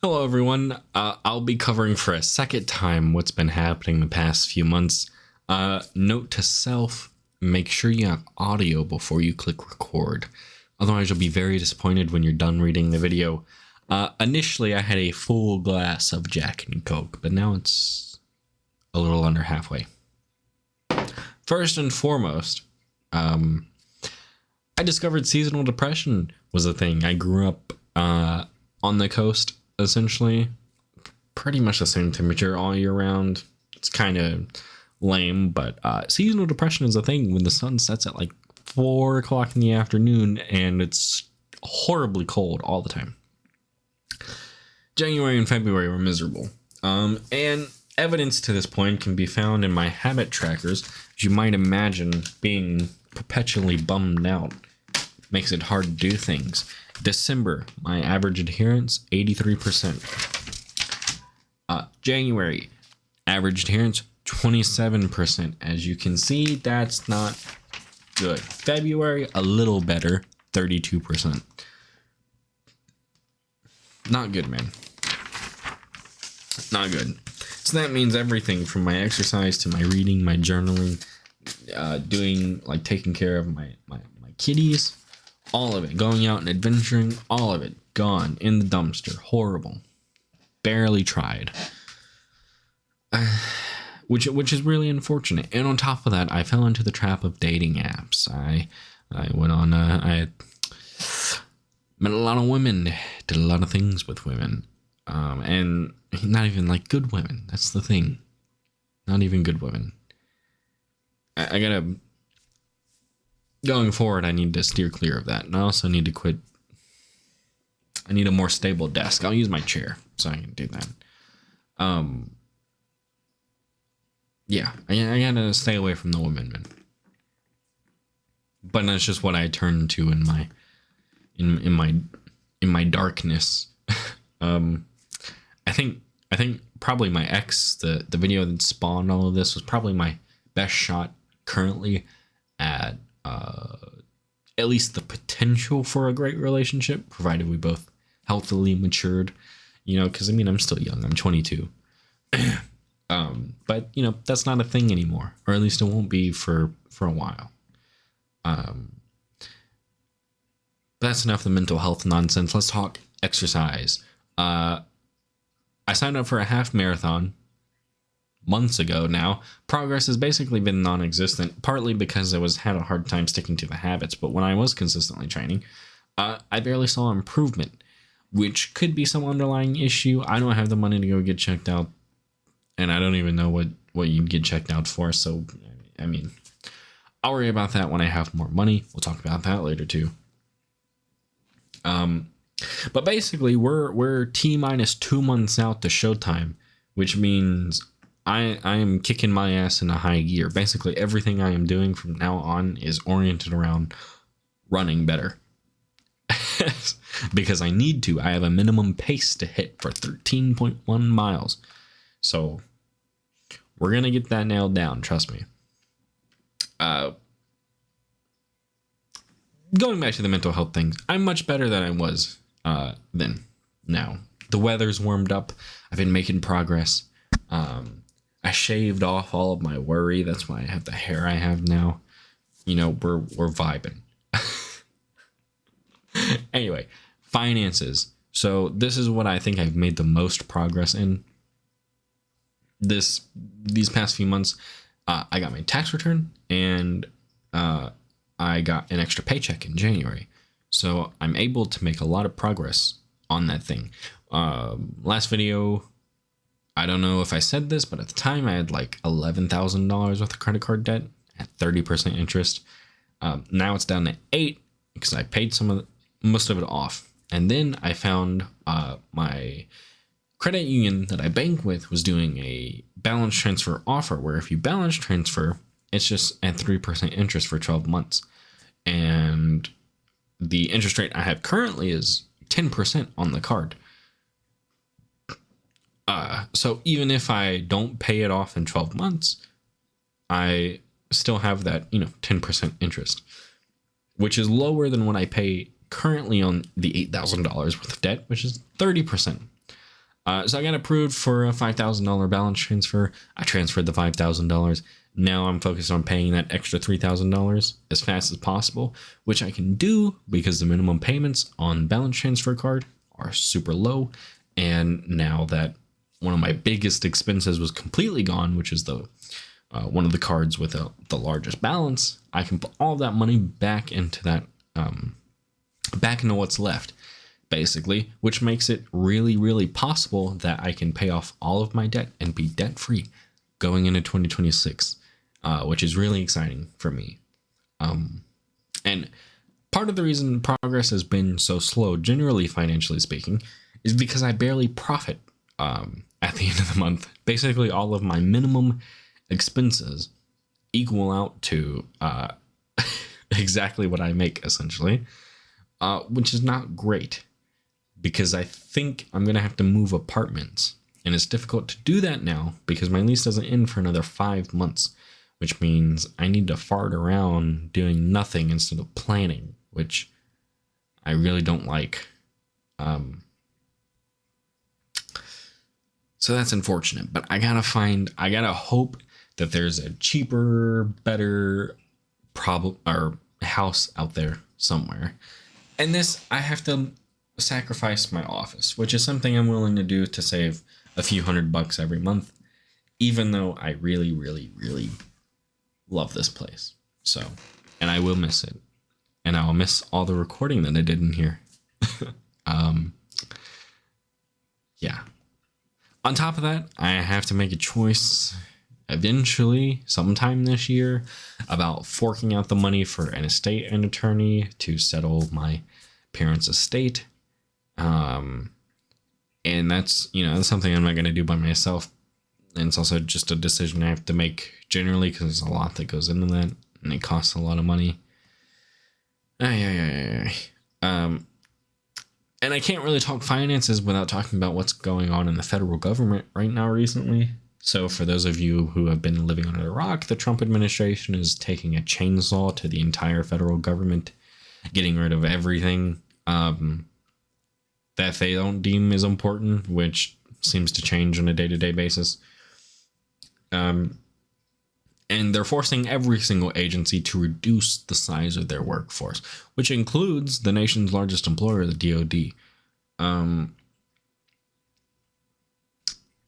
Hello, everyone. I'll be covering for a second time what's been happening the past few months. Note to self, make sure you have audio before you click record. Otherwise, you'll be very disappointed when you're done reading the video. Initially, I had a full glass of Jack and Coke, but now it's a little under halfway. First and foremost, I discovered seasonal depression was a thing. I grew up on the coast, essentially. Pretty much the same temperature all year round. It's kind of lame, but seasonal depression is a thing when the sun sets at like 4 o'clock in the afternoon and it's horribly cold all the time. January and February were miserable. And evidence to this point can be found in my habit trackers. As you might imagine, being perpetually bummed out makes it hard to do things. December, my average adherence, 83%. January, average adherence, 27%. As you can see, that's not good. February, a little better, 32%. Not good, man. Not good. So that means everything from my exercise to my reading, my journaling, taking care of my kitties, all of it, going out and adventuring, all of it gone in the dumpster. Horrible. Barely tried. Which is really unfortunate. And on top of that, I fell into the trap of dating apps. I went on, I met a lot of women, did a lot of things with women. And not even like good women. That's the thing. Not even good women. I gotta, going forward, I need to steer clear of that. And I also need to quit. I need a more stable desk. I'll use my chair so I can do that. Yeah, I gotta stay away from the women, man. But that's just what I turn to in my darkness. I think probably my ex, the video that spawned all of this, was probably my best shot currently at least the potential for a great relationship, provided we both healthily matured, because I'm still young. I'm 22. But that's not a thing anymore, or at least it won't be for a while. But that's enough of the mental health nonsense. Let's talk exercise. I signed up for a half marathon months ago now. Progress has basically been non-existent, partly because I had a hard time sticking to the habits. But when I was consistently training, I barely saw improvement, which could be some underlying issue. I don't have the money to go get checked out, and I don't even know what you'd get checked out for. So, I'll worry about that when I have more money. We'll talk about that later too. But basically, we're T-minus 2 months out to showtime, which means I am kicking my ass in a high gear. Basically, everything I am doing from now on is oriented around running better. Because I need to. I have a minimum pace to hit for 13.1 miles. So we're going to get that nailed down. Trust me. Going back to the mental health things, I'm much better than I was then. Now, the weather's warmed up. I've been making progress. I shaved off all of my worry. That's why I have the hair I have now. We're vibing. Anyway, finances. So this is what I think I've made the most progress in these past few months. I got my tax return, and I got an extra paycheck in January. So I'm able to make a lot of progress on that thing. Last video, I don't know if I said this, but at the time I had like $11,000 worth of credit card debt at 30% interest. Now it's down to 8 because I paid most of it off. And then I found my credit union that I bank with was doing a balance transfer offer where if you balance transfer, it's just at 3% interest for 12 months. And the interest rate I have currently is 10% on the card. So even if I don't pay it off in 12 months, I still have that, 10% interest, which is lower than what I pay currently on the $8,000 worth of debt, which is 30%. So I got approved for a $5,000 balance transfer. I transferred the $5,000. Now I'm focused on paying that extra $3,000 as fast as possible, which I can do because the minimum payments on balance transfer card are super low. And now that one of my biggest expenses was completely gone, which is the one of the cards with the largest balance, I can put all that money back into that, back into what's left, basically, which makes it really, really possible that I can pay off all of my debt and be debt free going into 2026, which is really exciting for me. And part of the reason progress has been so slow, generally financially speaking, is because I barely profit at the end of the month. Basically, all of my minimum expenses equal out to exactly what I make, essentially, which is not great because I think I'm going to have to move apartments. And it's difficult to do that now because my lease doesn't end for another 5 months, which means I need to fart around doing nothing instead of planning, which I really don't like. So that's unfortunate, but I gotta hope that there's a cheaper, better house out there somewhere. And this, I have to sacrifice my office, which is something I'm willing to do to save a few $100 every month, even though I really, really, really love this place. So, and I will miss it. And I'll miss all the recording that I did in here. Yeah. On top of that, I have to make a choice eventually, sometime this year, about forking out the money for an estate and attorney to settle my parents' estate. And that's something I'm not going to do by myself. And it's also just a decision I have to make generally because there's a lot that goes into that and it costs a lot of money. And I can't really talk finances without talking about what's going on in the federal government right now recently. So for those of you who have been living under a rock, the Trump administration is taking a chainsaw to the entire federal government, getting rid of everything that they don't deem is important, which seems to change on a day-to-day basis. And they're forcing every single agency to reduce the size of their workforce, which includes the nation's largest employer, the DoD,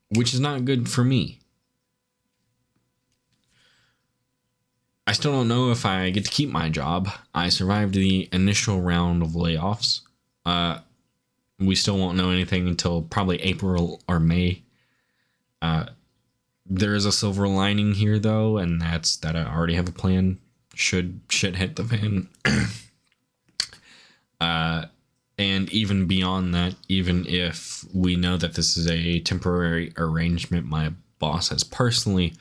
which is not good for me. I still don't know if I get to keep my job. I survived the initial round of layoffs. We still won't know anything until probably April or May. There is a silver lining here, though, and that's that I already have a plan should shit hit the fan. And even beyond that, even if we know that this is a temporary arrangement, my boss has personally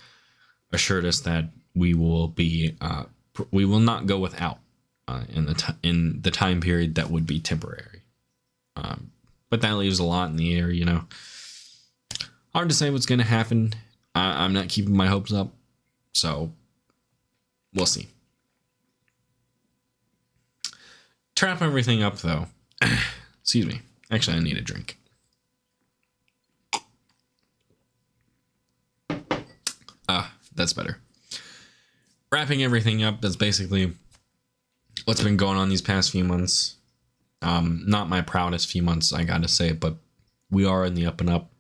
assured us that we will not go without in the time period that would be temporary. But that leaves a lot in the air, Hard to say what's going to happen. I'm not keeping my hopes up, so we'll see. To wrap everything up, though, excuse me. Actually, I need a drink. That's better. Wrapping everything up, that's basically what's been going on these past few months. Not my proudest few months, I gotta say, but we are in the up and up.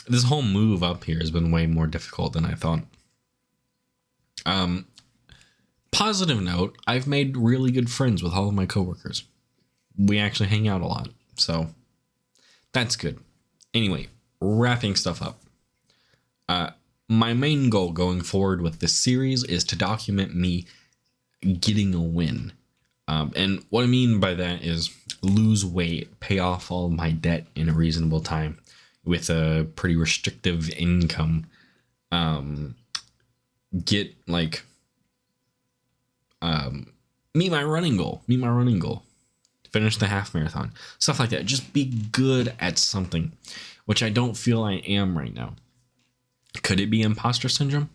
This whole move up here has been way more difficult than I thought. Positive note, I've made really good friends with all of my coworkers. We actually hang out a lot, so that's good. Anyway, wrapping stuff up. My main goal going forward with this series is to document me getting a win. And what I mean by that is lose weight, pay off all of my debt in a reasonable time with a pretty restrictive income. Meet my running goal. Finish the half marathon. Stuff like that. Just be good at something, which I don't feel I am right now. Could it be imposter syndrome?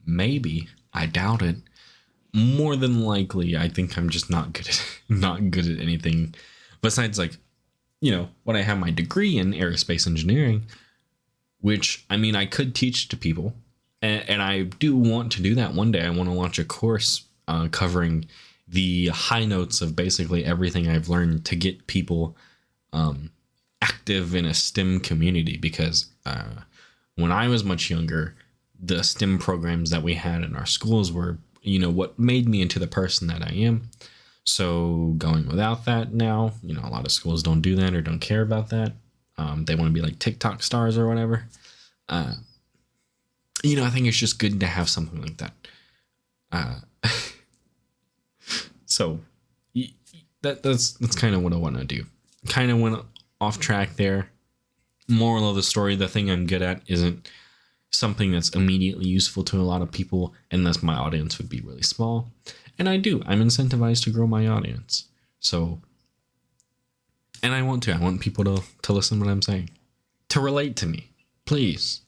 Maybe. I doubt it. More than likely, I think I'm just not good at anything besides when I have my degree in aerospace engineering, which I mean, I could teach to people, and I do want to do that one day. I want to launch a course covering the high notes of basically everything I've learned to get people active in a STEM community, because when I was much younger, the STEM programs that we had in our schools were, what made me into the person that I am. So going without that now, a lot of schools don't do that or don't care about that. They want to be like TikTok stars or whatever. I think it's just good to have something like that. So that's kind of what I want to do. Kind of went off track there. Moral of the story, the thing I'm good at isn't something that's immediately useful to a lot of people, unless my audience would be really small. And I'm incentivized to grow my audience. So, and I want people to listen to what I'm saying, to relate to me, please.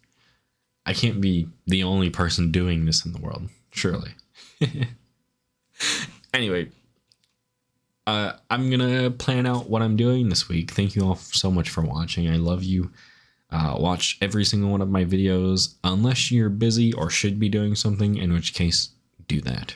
I can't be the only person doing this in the world, surely. Anyway, I'm going to plan out what I'm doing this week. Thank you all so much for watching. I love you. Watch every single one of my videos, unless you're busy or should be doing something, in which case, do that.